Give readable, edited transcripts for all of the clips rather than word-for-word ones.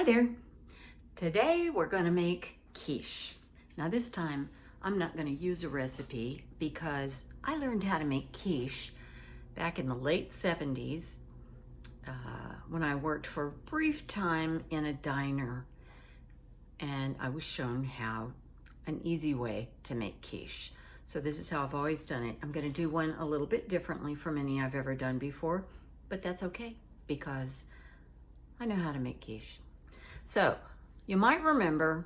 Hi there. Today we're going to make quiche. Now this time I'm not going to use a recipe because I learned how to make quiche back in the late 70s when I worked for a brief time in a diner, and I was shown an easy way to make quiche. So this is how I've always done it. I'm going to do one a little bit differently from any I've ever done before, but that's okay because I know how to make quiche. So you might remember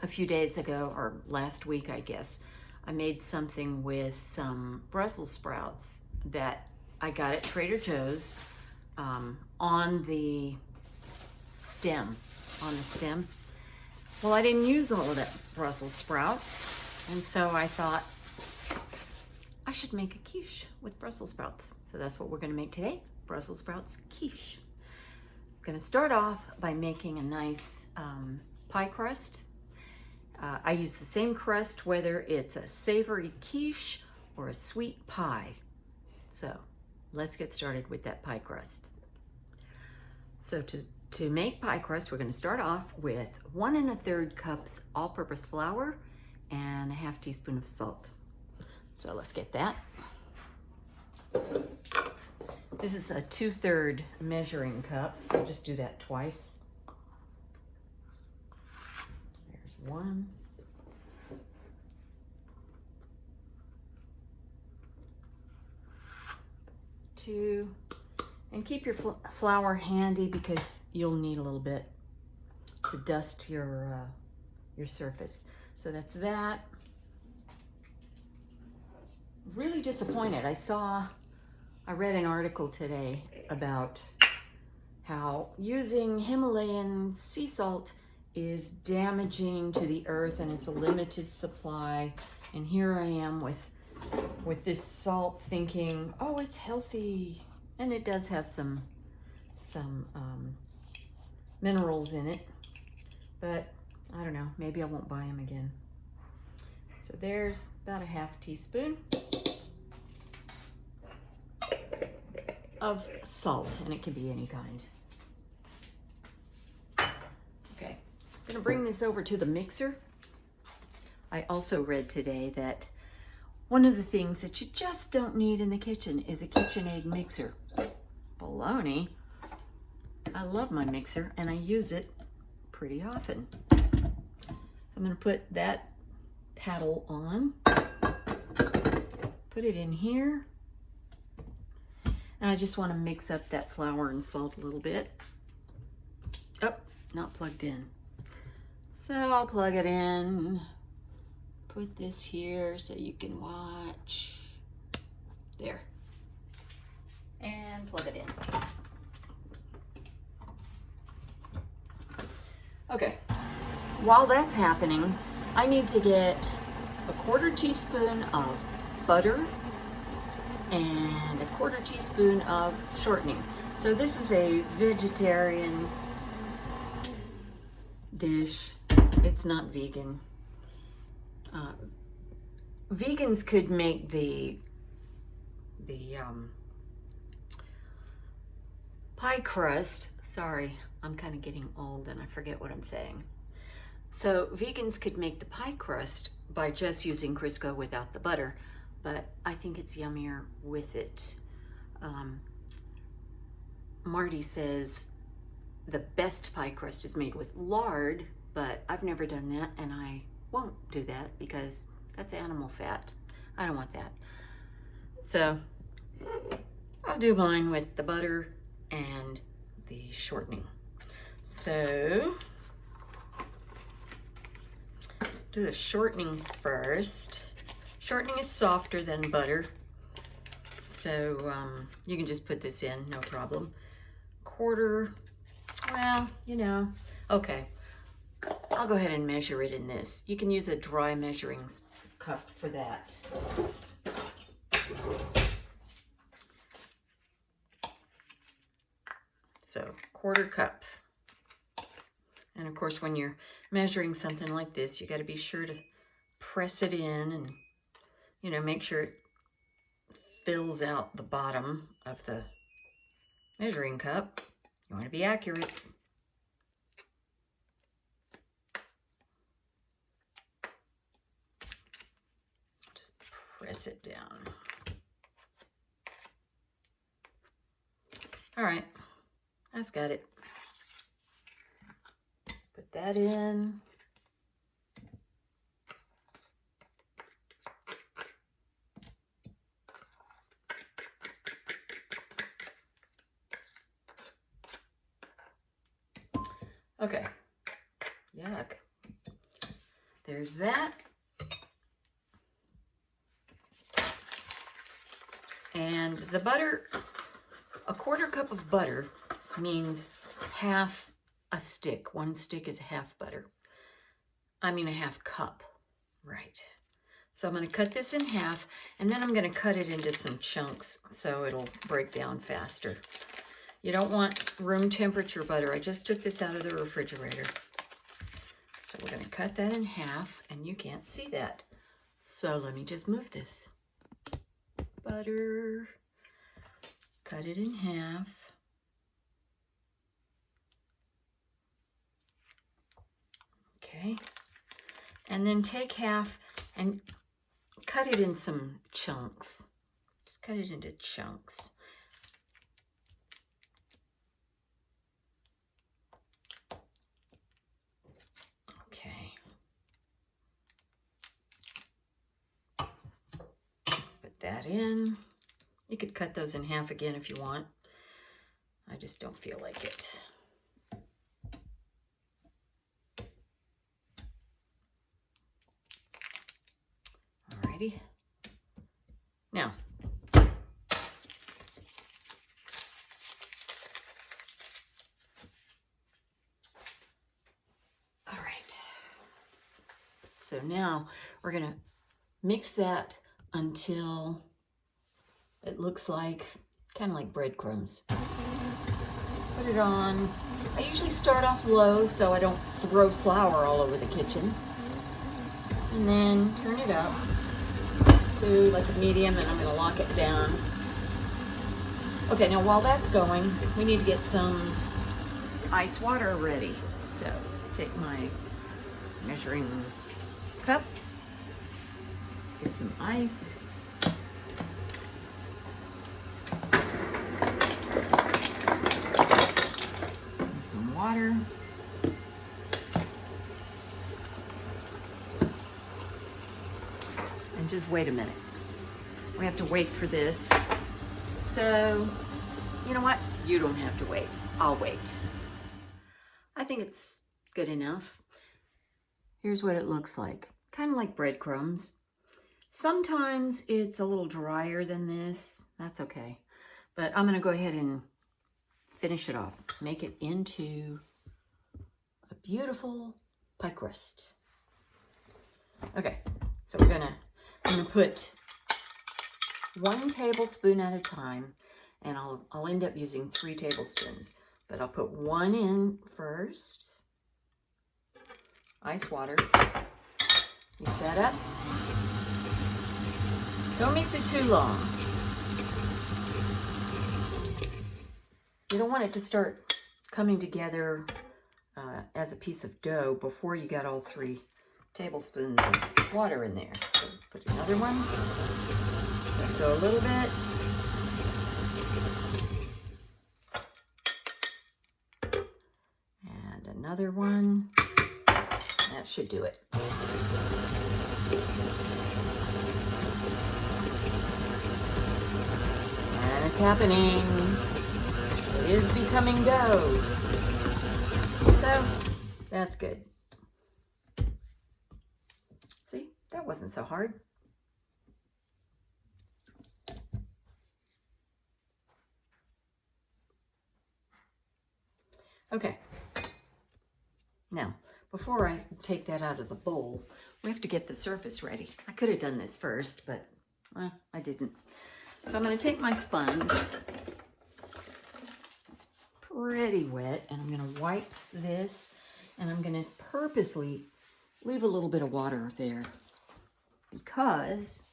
a few days ago, or last week I guess, I made something with some Brussels sprouts that I got at Trader Joe's on the stem. Well, I didn't use all of that Brussels sprouts, and so I thought I should make a quiche with Brussels sprouts. So that's what we're going to make today, Brussels sprouts quiche. I'm going to start off by making a nice pie crust. I use the same crust whether it's a savory quiche or a sweet pie. So let's get started with that pie crust. So to make pie crust, we're going to start off with 1 1/3 cups all-purpose flour and a ½ teaspoon of salt. So let's get that. This is a 2/3 measuring cup, so just do that twice. There's 1. 2. And keep your flour handy because you'll need a little bit to dust your surface. So that's that. Really disappointed. I read an article today about how using Himalayan sea salt is damaging to the earth and it's a limited supply. And here I am with this salt thinking, oh, it's healthy. And it does have some minerals in it, but I don't know, maybe I won't buy them again. So there's about a ½ teaspoon of salt, and it can be any kind. Okay, I'm gonna bring this over to the mixer. I also read today that one of the things that you just don't need in the kitchen is a KitchenAid mixer. Baloney. I love my mixer and I use it pretty often. I'm gonna put that paddle on, put it in here, and I just want to mix up that flour and salt a little bit. Oh, not plugged in. So I'll plug it in, put this here so you can watch. There. And plug it in. Okay, while that's happening, I need to get a 1/4 teaspoon of butter and a 1/4 teaspoon of shortening. So this is a vegetarian dish. It's not vegan. Vegans could make the pie crust. Sorry, I'm kind of getting old and I forget what I'm saying. So vegans could make the pie crust by just using Crisco without the butter, but I think it's yummier with it. Marty says the best pie crust is made with lard, but I've never done that and I won't do that because that's animal fat. I don't want that. So I'll do mine with the butter and the shortening. So do the shortening first. Shortening is softer than butter, so you can just put this in, no problem. 1/4, well, you know, okay. I'll go ahead and measure it in this. You can use a dry measuring cup for that. So 1/4 cup. And of course, when you're measuring something like this, you got to be sure to press it in and, you know, make sure it fills out the bottom of the measuring cup. You want to be accurate. press it down. All right, that's got it. Put that in. Okay, yuck. There's that. And the butter, a 1/4 cup of butter means half a stick. 1 stick is half butter. I mean a half cup, right. So I'm gonna cut this in half, and then I'm gonna cut it into some chunks so it'll break down faster. You don't want room temperature butter. I just took this out of the refrigerator. So we're gonna cut that in half, and you can't see that. So let me just move this. Butter, cut it in half. Okay, and then take half and cut it in some chunks. Just cut it into chunks. Okay. Put that in. You could cut those in half again if you want. I just don't feel like it. Alrighty. Now, all right. So now we're gonna mix that until it looks like, kind of like breadcrumbs. Put it on. I usually start off low so I don't throw flour all over the kitchen. And then turn it up to like a medium, and I'm gonna lock it down. Okay, now while that's going, we need to get some ice water ready. So take my measuring cup, get some ice. And some water. And just wait a minute. We have to wait for this. So, you know what? You don't have to wait. I'll wait. I think it's good enough. Here's what it looks like. Kind of like breadcrumbs. Sometimes it's a little drier than this. That's okay. But I'm gonna go ahead and finish it off. Make it into a beautiful pie crust. Okay, so I'm gonna put 1 tablespoon at a time, and I'll end up using 3 tablespoons, but I'll put 1 in first. Ice water. Mix that up. Don't mix it too long. You don't want it to start coming together as a piece of dough before you got all 3 tablespoons of water in there. So put another one. Let it go a little bit. And another one. That should do it. And it's happening. It is becoming dough. So that's good. See, that wasn't so hard. Okay. Now, before I take that out of the bowl, we have to get the surface ready. I could have done this first, but I didn't. So I'm going to take my sponge. It's pretty wet, and I'm going to wipe this, and I'm going to purposely leave a little bit of water there because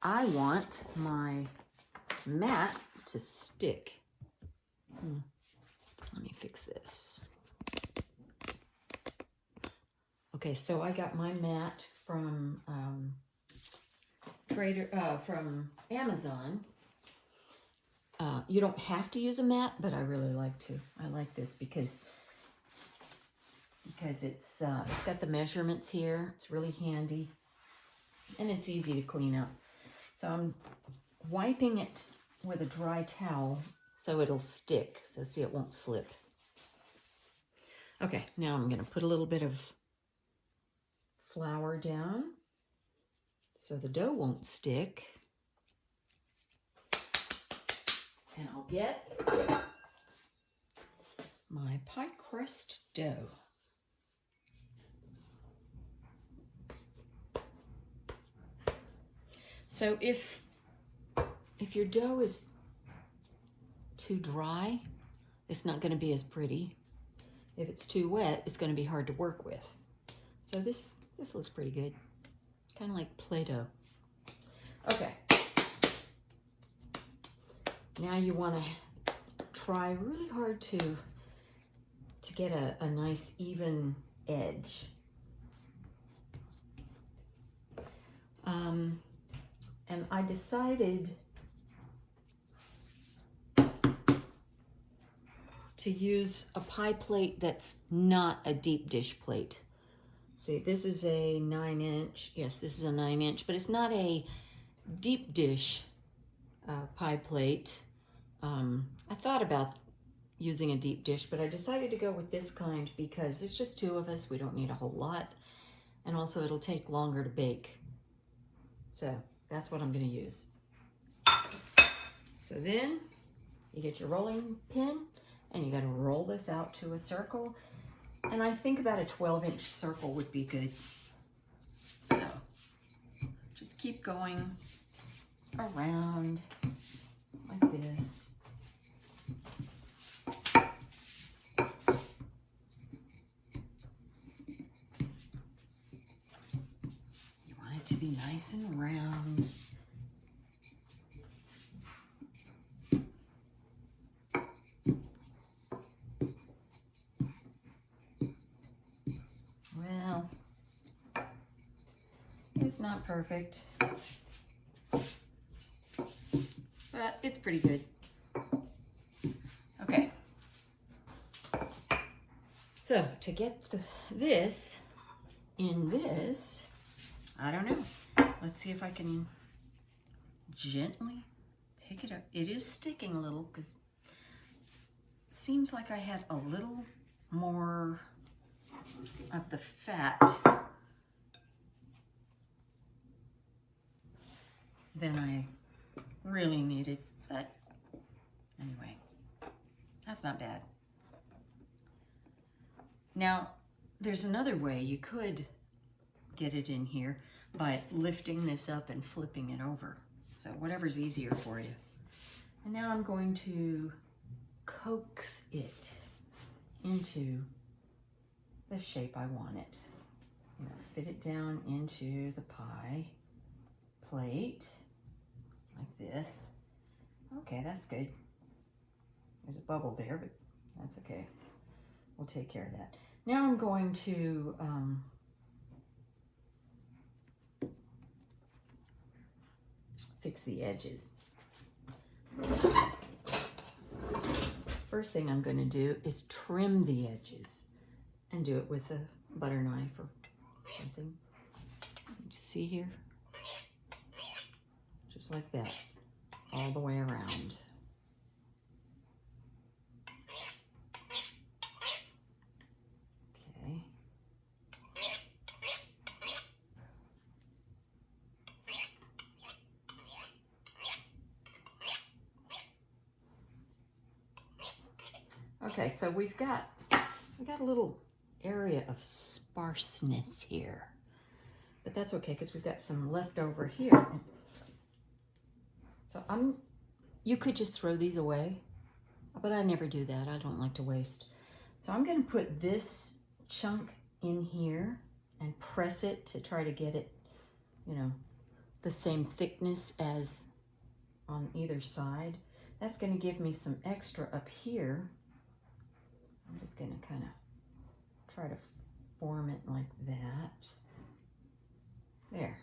I want my mat to stick. Let me fix this. Okay, so I got my mat from from Amazon. You don't have to use a mat, but I really like to. I like this because it's got the measurements here. It's really handy, and it's easy to clean up. So I'm wiping it with a dry towel so it'll stick. So see, it won't slip. Okay, now I'm going to put a little bit of flour down so the dough won't stick. And I'll get my pie crust dough. So if your dough is too dry, it's not going to be as pretty. If it's too wet, it's going to be hard to work with. So this looks pretty good. Kind of like Play-Doh. Okay. Now you want to try really hard to get a nice even edge. And I decided to use a pie plate that's not a deep dish plate. See, this is a 9-inch. Yes, this is a 9-inch, but it's not a deep dish pie plate. I thought about using a deep dish, but I decided to go with this kind because there's just 2 of us. We don't need a whole lot. And also it'll take longer to bake. So that's what I'm going to use. So then you get your rolling pin and you got to roll this out to a circle. And I think about a 12-inch circle would be good. So just keep going around like this. You want it to be nice and round. Well, it's not perfect, but it's pretty good. Okay. So to get this in this, I don't know. Let's see if I can gently pick it up. It is sticking a little because it seems like I had a little more of the fat than I really needed, but anyway, that's not bad. Now, there's another way you could get it in here by lifting this up and flipping it over. So whatever's easier for you. And now I'm going to coax it into the shape I want it. I'm going to fit it down into the pie plate like this. Okay, that's good. There's a bubble there, but that's okay. We'll take care of that. Now I'm going to fix the edges. First thing I'm going to do is trim the edges and do it with a butter knife or something. You see here? Just like that, all the way around. Okay. Okay, so we got a little area of sparseness here, but that's okay because we've got some left over here. So you could just throw these away, but I never do that. I don't like to waste. So I'm going to put this chunk in here and press it to try to get it, you know, the same thickness as on either side. That's going to give me some extra up here. I'm just going to kind of try to form it like that. There.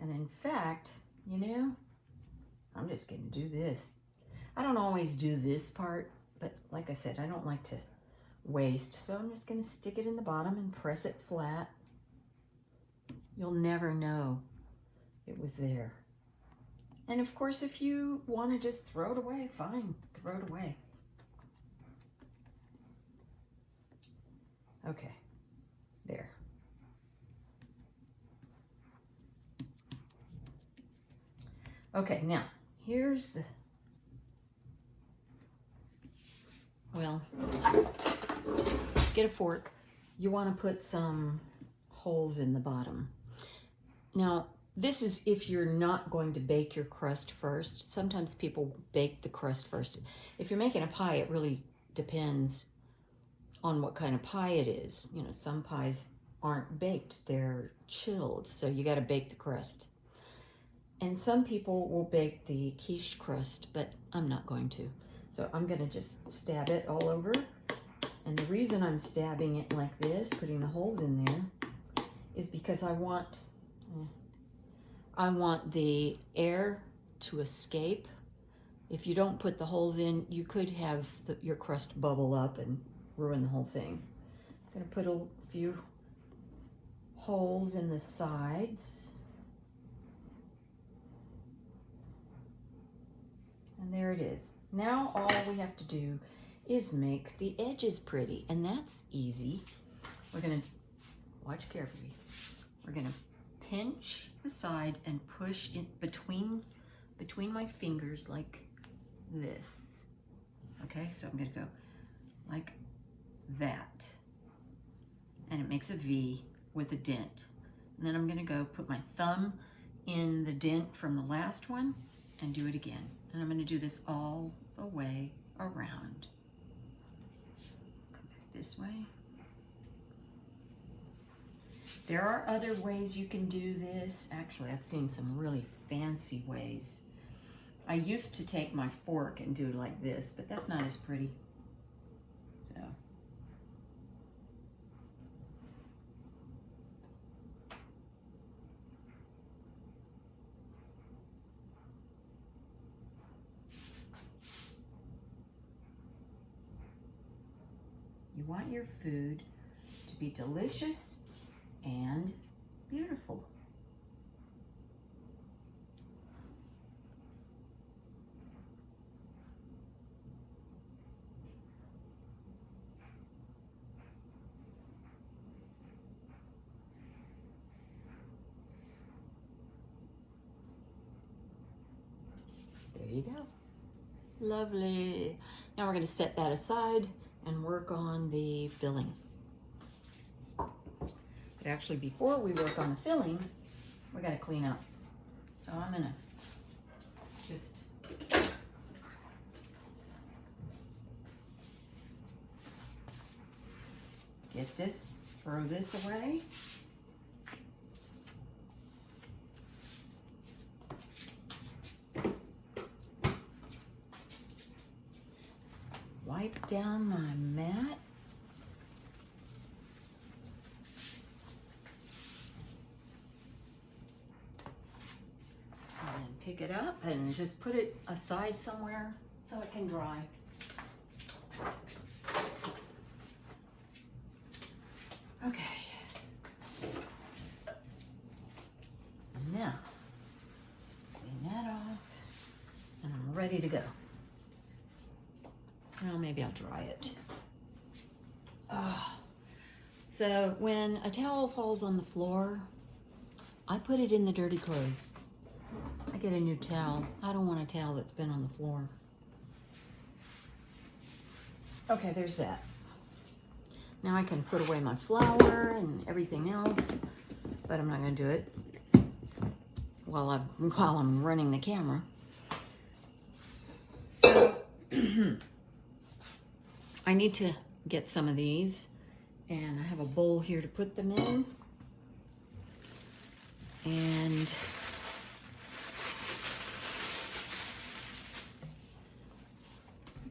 And in fact, you know, I'm just gonna do this. I don't always do this part, but like I said, I don't like to waste. So I'm just gonna stick it in the bottom and press it flat. You'll never know it was there. And of course, if you want to just throw it away, fine, throw it away. Okay, there. Okay, now, here's the, well, get a fork. You want to put some holes in the bottom. Now, this is if you're not going to bake your crust first. Sometimes people bake the crust first. If you're making a pie, it really depends on what kind of pie it is. You know, some pies aren't baked, they're chilled, so you got to bake the crust. And some people will bake the quiche crust, but I'm not going to. So I'm going to just stab it all over. And the reason I'm stabbing it like this, putting the holes in there, is because I want the air to escape. If you don't put the holes in, you could have your crust bubble up and ruin the whole thing. I'm going to put a few holes in the sides. And there it is. Now all we have to do is make the edges pretty, and that's easy. We're going to, watch carefully, we're going to pinch the side and push it between my fingers like this. Okay, so I'm going to go like that, and it makes a V with a dent. And then I'm going to go put my thumb in the dent from the last one and do it again. And I'm going to do this all the way around. Come back this way. There are other ways you can do this. Actually, I've seen some really fancy ways. I used to take my fork and do it like this, but that's not as pretty. So. You want your food to be delicious and beautiful. There you go. Lovely. Now we're going to set that aside and work on the filling. But actually, before we work on the filling, we got to clean up. So I'm going to just get this, throw this away. Wipe down my mat. And then pick it up and just put it aside somewhere so it can dry. Okay. Now, clean that off, and I'm ready to go. Well, maybe I'll dry it. So when a towel falls on the floor, I put it in the dirty clothes. I get a new towel. I don't want a towel that's been on the floor. Okay, there's that. Now I can put away my flour and everything else, but I'm not going to do it while I'm running the camera. So I need to get some of these, and I have a bowl here to put them in. And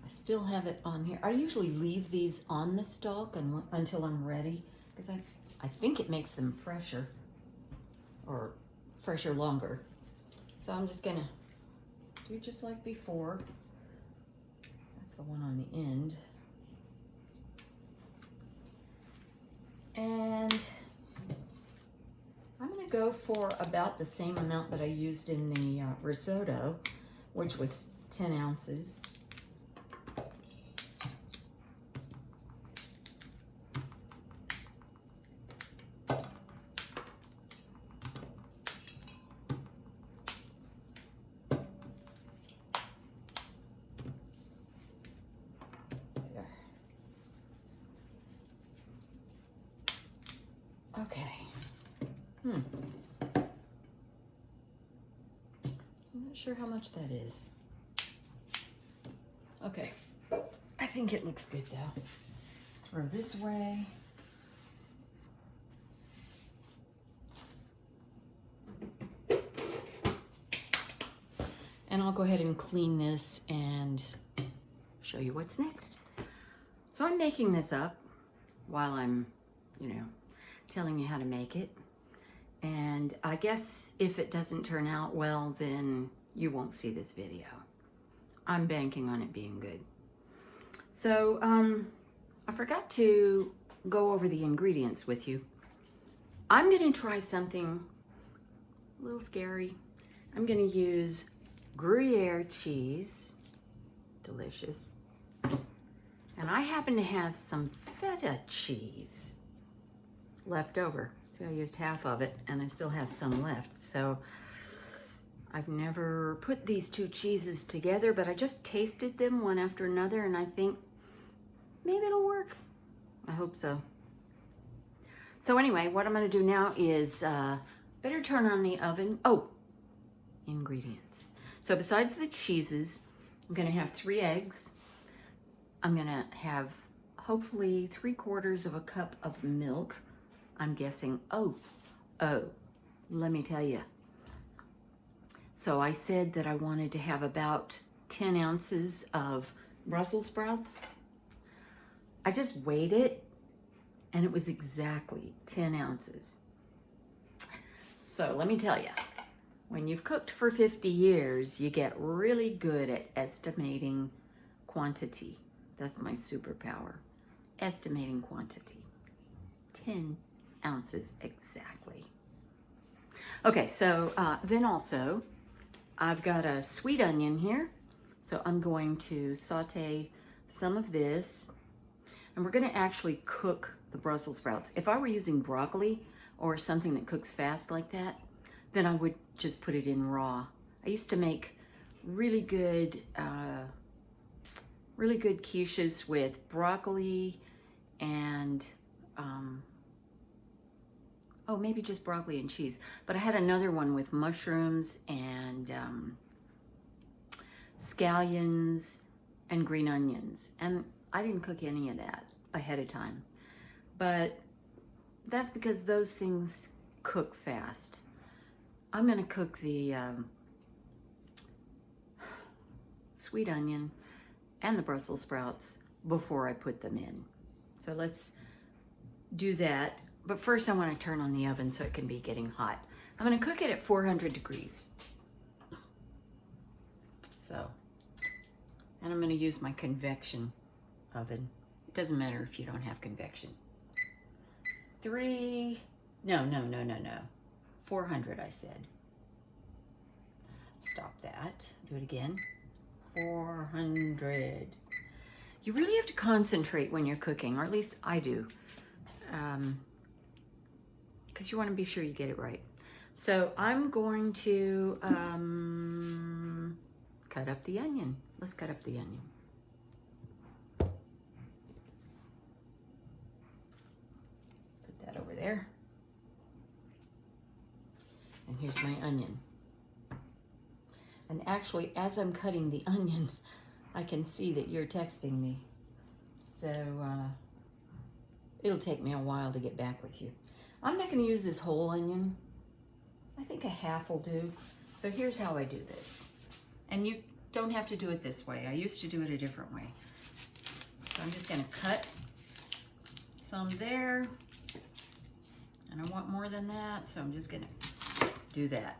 I still have it on here. I usually leave these on the stalk until I'm ready, because I think it makes them fresher or fresher longer. So I'm just gonna do just like before. That's the one on the end. And I'm gonna go for about the same amount that I used in the risotto, which was 10 ounces. Okay. I'm not sure how much that is. Okay. I think it looks good though. Throw this away. And I'll go ahead and clean this and show you what's next. So I'm making this up while I'm, telling you how to make it. And I guess if it doesn't turn out well, then you won't see this video. I'm banking on it being good. So I forgot to go over the ingredients with you. I'm gonna try something a little scary. I'm gonna use Gruyere cheese, delicious. And I happen to have some Feta cheese left over. So I used half of it and I still have some left. So I've never put these two cheeses together, but I just tasted them one after another and I think maybe it'll work. I hope so. So anyway, what I'm gonna do now is better turn on the oven. Oh, ingredients. So besides the cheeses, I'm gonna have 3 eggs. I'm gonna have hopefully 3/4 of a cup of milk. I'm guessing, oh, let me tell you. So I said that I wanted to have about 10 ounces of Brussels sprouts. I just weighed it and it was exactly 10 ounces. So let me tell you, when you've cooked for 50 years, you get really good at estimating quantity. That's my superpower, estimating quantity. 10 ounces exactly. Okay, so then also, I've got a sweet onion here. So I'm going to saute some of this. And we're gonna actually cook the Brussels sprouts. If I were using broccoli or something that cooks fast like that, then I would just put it in raw. I used to make really good quiches with broccoli and maybe just broccoli and cheese. But I had another one with mushrooms and scallions and green onions. And I didn't cook any of that ahead of time. But that's because those things cook fast. I'm gonna cook the sweet onion and the Brussels sprouts before I put them in. So let's do that. But first I want to turn on the oven so it can be getting hot. I'm going to cook it at 400 degrees. So, and I'm going to use my convection oven. It doesn't matter if you don't have convection. 400 I said. Stop that. Do it again. 400. You really have to concentrate when you're cooking, or at least I do. Because you want to be sure you get it right. So I'm going to cut up the onion. Let's cut up the onion. Put that over there. And here's my onion. And actually, as I'm cutting the onion, I can see that you're texting me. So it'll take me a while to get back with you. I'm not going to use this whole onion. I think a half will do. So here's how I do this. And you don't have to do it this way. I used to do it a different way. So I'm just going to cut some there. And I want more than that, so I'm just going to do that.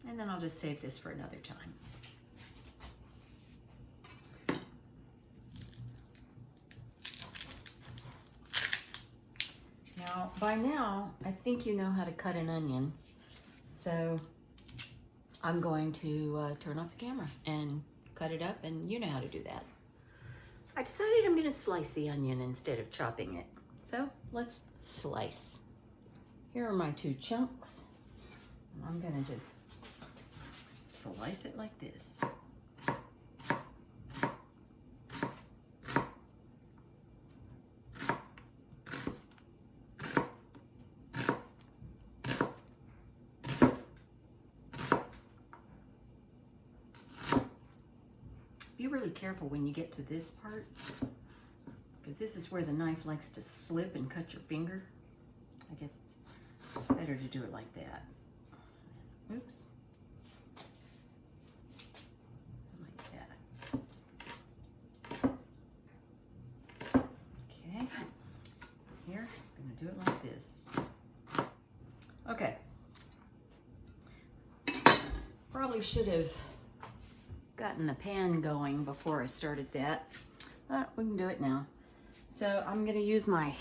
And then I'll just save this for another time. Now, by now, I think you know how to cut an onion. So I'm going to turn off the camera and cut it up, and you know how to do that. I decided I'm gonna slice the onion instead of chopping it. So let's slice. Here are my 2 chunks. And I'm gonna just slice it like this. Be really careful when you get to this part, because this is where the knife likes to slip and cut your finger. I guess it's better to do it like that. Oops. Like that. Okay. Here, I'm going to do it like this. Okay. Probably should have gotten the pan going before I started that, but we can do it now. So I'm going to use my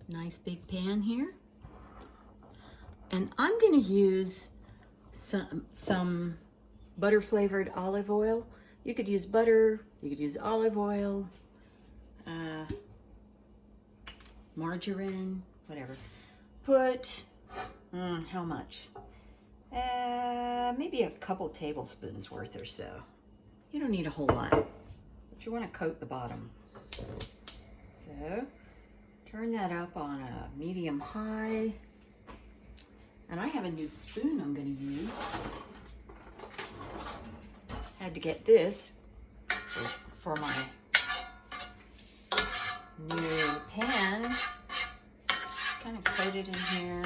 nice big pan here, and I'm going to use some butter flavored olive oil. You could use butter, you could use olive oil, margarine, whatever. Put how much? Maybe a couple tablespoons worth or so. You don't need a whole lot, but you want to coat the bottom. So turn that up on a medium high. And I have a new spoon I'm going to use. Had to get this for my new pan. Kind of coat it in here.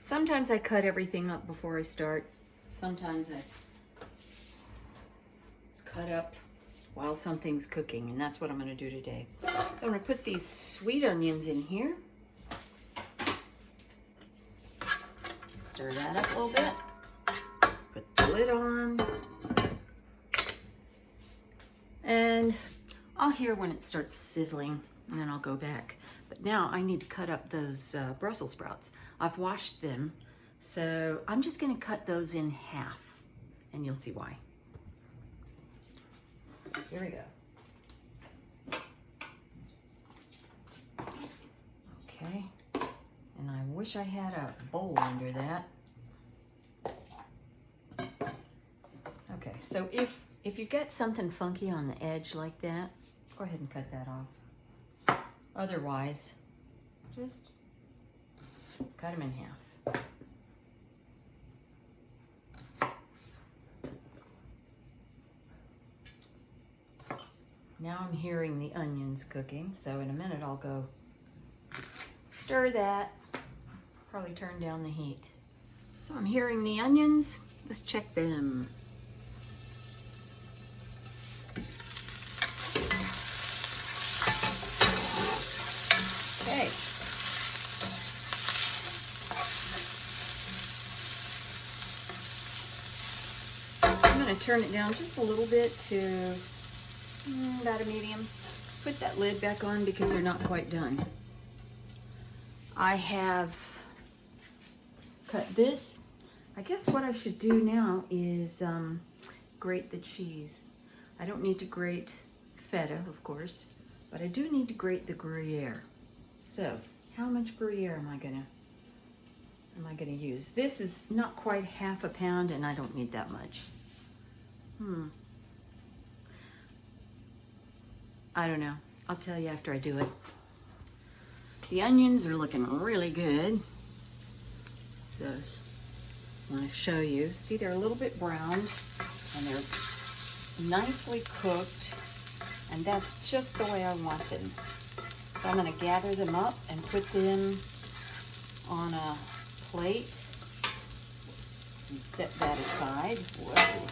Sometimes I cut everything up before I start. Sometimes I cut up while something's cooking, and that's what I'm going to do today. So I'm going to put these sweet onions in here. Stir that up a little bit. Put the lid on. And I'll hear when it starts sizzling, and then I'll go back. But now I need to cut up those Brussels sprouts. I've washed them, so I'm just going to cut those in half, and you'll see why. Here we go. Okay, and I wish I had a bowl under that. Okay, so if you've got something funky on the edge like that, go ahead and cut that off. Otherwise, just cut them in half. Now I'm hearing the onions cooking, so in a minute I'll go stir that, probably turn down the heat. So I'm hearing the onions, let's check them. Okay. I'm going to turn it down just a little bit to about a medium. Put that lid back on because they're not quite done. I have cut this. I guess what I should do now is grate the cheese. I don't need to grate feta, of course, but I do need to grate the Gruyere. So, how much Gruyere am I gonna use? This is not quite half a pound, and I don't need that much. I don't know. I'll tell you after I do it. The onions are looking really good. So, I want to show you. See, they're a little bit browned, and they're nicely cooked, and that's just the way I want them. So I'm going to gather them up and put them on a plate and set that aside. Whoa.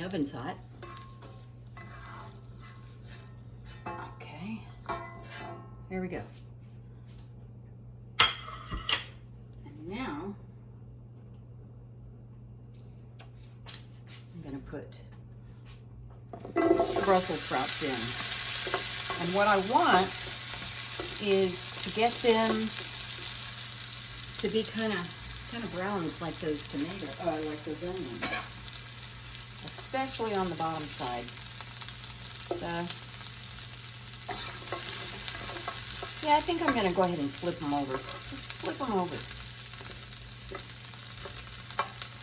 oven's hot. Okay, here we go. And now I'm gonna put Brussels sprouts in. And what I want is to get them to be kind of browned like those like those onions, especially on the bottom side. So, yeah, I think I'm going to go ahead and flip them over. Just flip them over.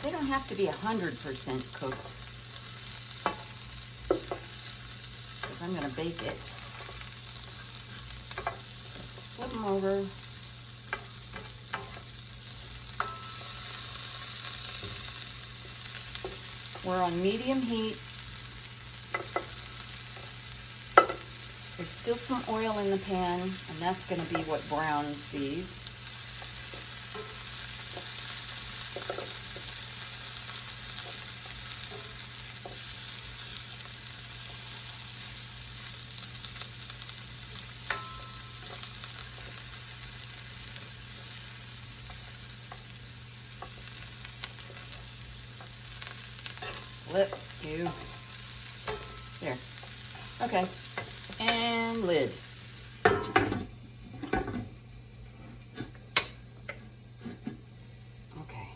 They don't have to be 100% cooked, because I'm going to bake it. Flip them over. We're on medium heat. There's still some oil in the pan, and that's going to be what browns these. Flip, you. There. Okay. And lid. Okay.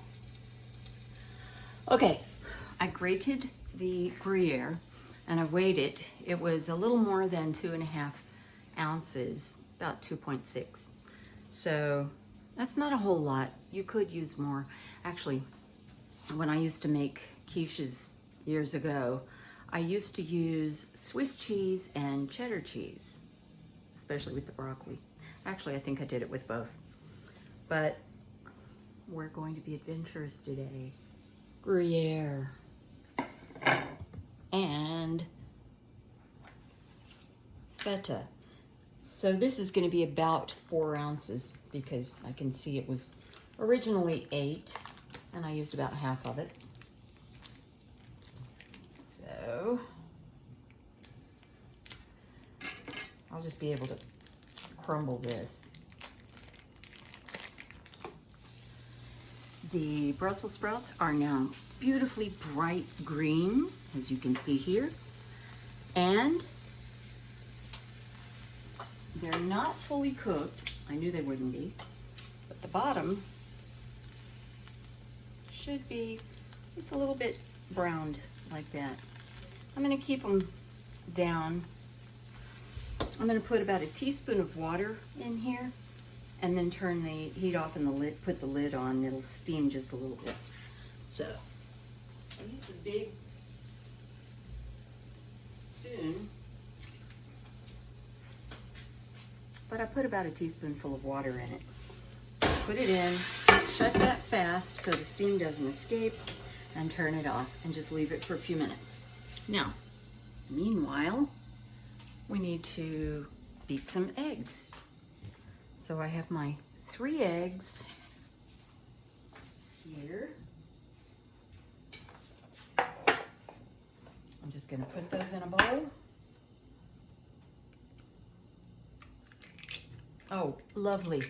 Okay. I grated the Gruyere and I weighed it. It was a little more than 2.5 ounces, about 2.6. So that's not a whole lot. You could use more. Actually, when I used to make quiches years ago, I used to use Swiss cheese and cheddar cheese, especially with the broccoli. Actually, I think I did it with both. But we're going to be adventurous today. Gruyere and feta. So this is going to be about 4 ounces because I can see it was originally 8 and I used about half of it. So I'll just be able to crumble this. The Brussels sprouts are now beautifully bright green, as you can see here, and they're not fully cooked. I knew they wouldn't be, but the bottom should be, it's a little bit browned like that. I'm going to keep them down. I'm going to put about a teaspoon of water in here and then turn the heat off and the lid, put the lid on. It'll steam just a little bit. So I use a big spoon, but I put about a teaspoonful of water in it. Put it in, shut that fast so the steam doesn't escape, and turn it off and just leave it for a few minutes. Now, meanwhile, we need to beat some eggs. So I have my 3 eggs here. I'm just going to put those in a bowl. Oh, lovely.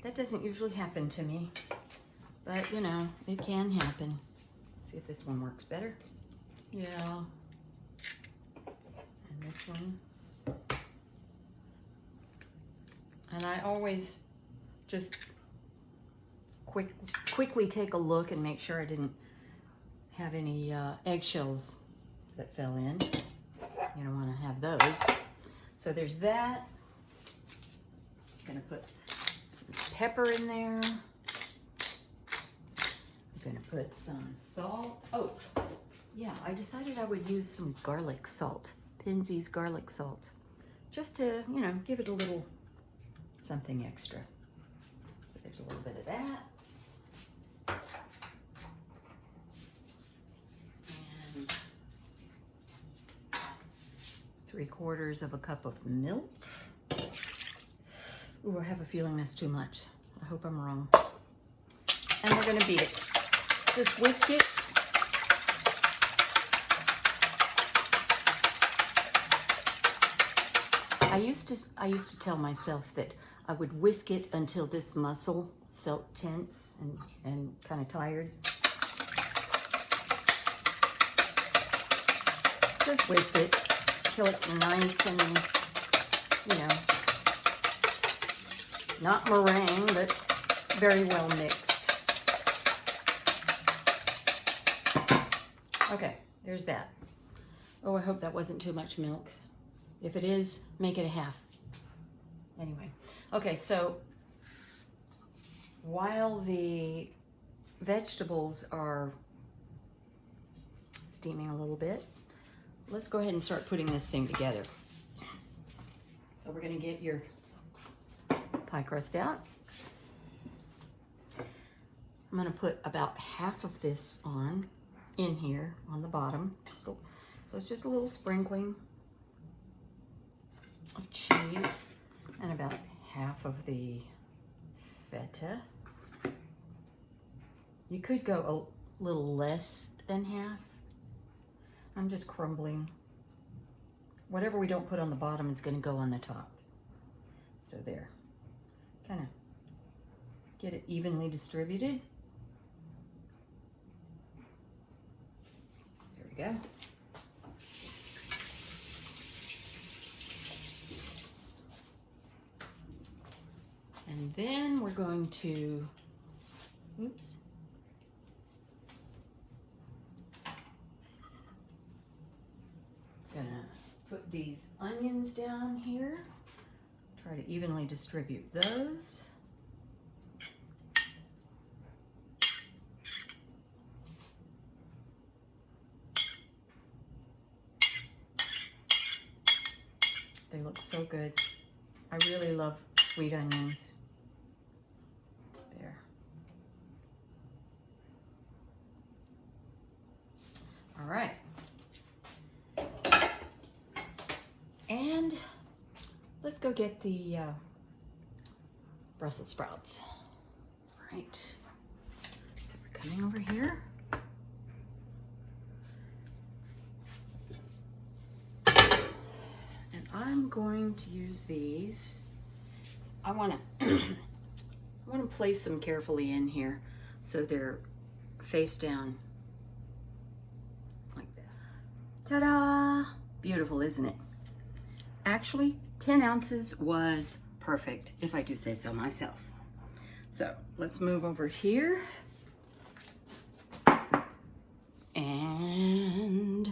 That doesn't usually happen to me, but you know, it can happen. Let's see if this one works better. Yeah. And this one. And I always just quickly take a look and make sure I didn't have any eggshells that fell in. You don't want to have those. So there's that. I'm gonna put some pepper in there. I'm gonna put some salt. Oh, yeah, I decided I would use some garlic salt, Pinsy's garlic salt, just to, you know, give it a little something extra. So there's a little bit of that. And 3/4 cup of milk. Ooh, I have a feeling that's too much. I hope I'm wrong. And we're gonna beat it. Just whisk it I used to tell myself that I would whisk it until this muscle felt tense and kind of tired. Just whisk it till it's nice and, you know, not meringue, but very well mixed. Okay, there's that. Oh, I hope that wasn't too much milk. If it is, make it a half. Anyway, okay, so while the vegetables are steaming a little bit, let's go ahead and start putting this thing together. So we're gonna get your pie crust out. I'm gonna put about half of this on in here on the bottom. So it's just a little sprinkling of cheese and about half of the feta. You could go a little less than half. I'm just crumbling. Whatever we don't put on the bottom is going to go on the top. So there. Kind of get it evenly distributed. There we go. And then we're going to, oops. Gonna put these onions down here. Try to evenly distribute those. They look so good. I really love sweet onions. There. All right. And let's go get the Brussels sprouts. All right. So we're coming over here. And I'm going to use these. I want to place them carefully in here so they're face down like that. Ta-da! Beautiful, isn't it? Actually, 10 ounces was perfect, if I do say so myself. So let's move over here. And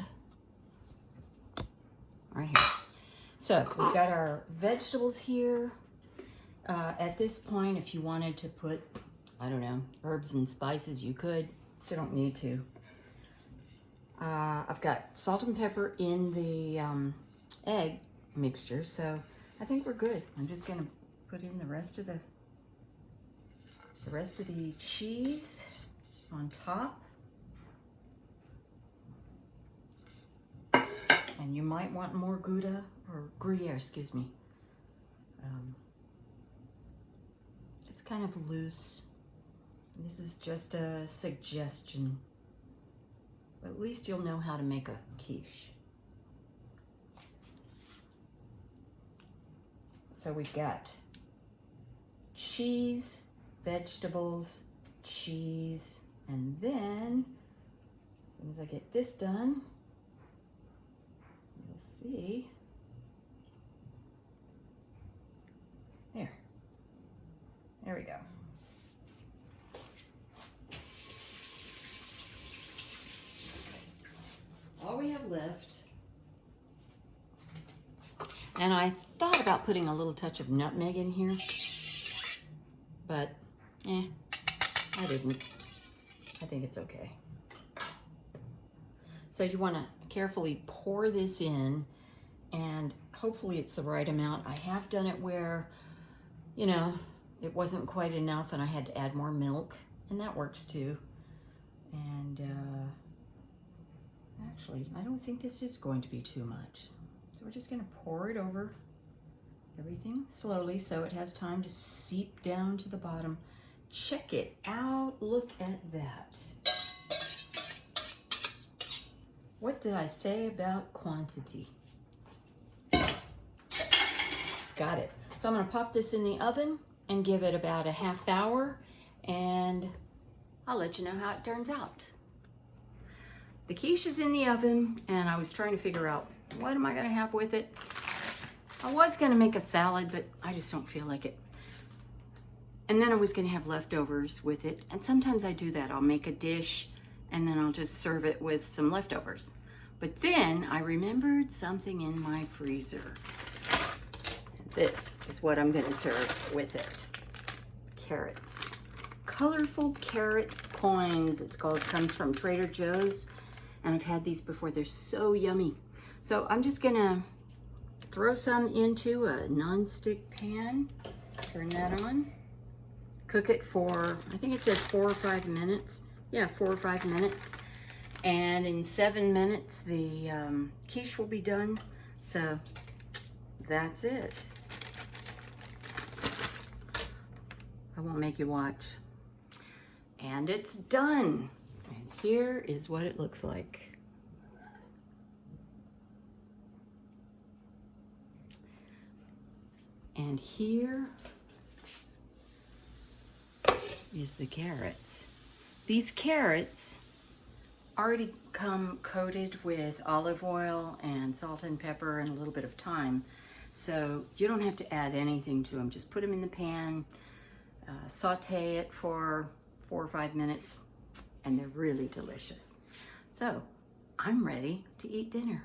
right here. So we've got our vegetables here. At this point, if you wanted to put, I don't know, herbs and spices, you could. You don't need to. I've got salt and pepper in the egg mixture, so I think we're good. I'm just gonna put in the rest of the cheese on top. And you might want more Gouda or Gruyere, excuse me. It's kind of loose. This is just a suggestion. But at least you'll know how to make a quiche. So we've got cheese, vegetables, cheese, and then as soon as I get this done, you'll see. There we go. All we have left, and I thought about putting a little touch of nutmeg in here, but I didn't. I think it's okay. So you want to carefully pour this in, and hopefully it's the right amount. I have done it where, you know, it wasn't quite enough and I had to add more milk, and that works too. And actually, I don't think this is going to be too much. So we're just going to pour it over everything slowly so it has time to seep down to the bottom. Check it out. Look at that. What did I say about quantity? Got it. So I'm gonna pop this in the oven and give it about a half hour, and I'll let you know how it turns out. The quiche is in the oven, and I was trying to figure out what am I gonna have with it. I was gonna make a salad, but I just don't feel like it. And then I was gonna have leftovers with it, and sometimes I do that. I'll make a dish, and then I'll just serve it with some leftovers. But then I remembered something in my freezer. This is what I'm gonna serve with it. Carrots. Colorful carrot coins, it's called. Comes from Trader Joe's, and I've had these before. They're so yummy. So I'm just gonna throw some into a non-stick pan, turn that on, cook it for, I think it said 4 or 5 minutes. Yeah, 4 or 5 minutes. And in 7 minutes, the quiche will be done. So that's it. I won't make you watch. And it's done. And here is what it looks like. And here is the carrots. These carrots already come coated with olive oil and salt and pepper and a little bit of thyme. So you don't have to add anything to them. Just put them in the pan, saute it for 4 or 5 minutes, and they're really delicious. So I'm ready to eat dinner.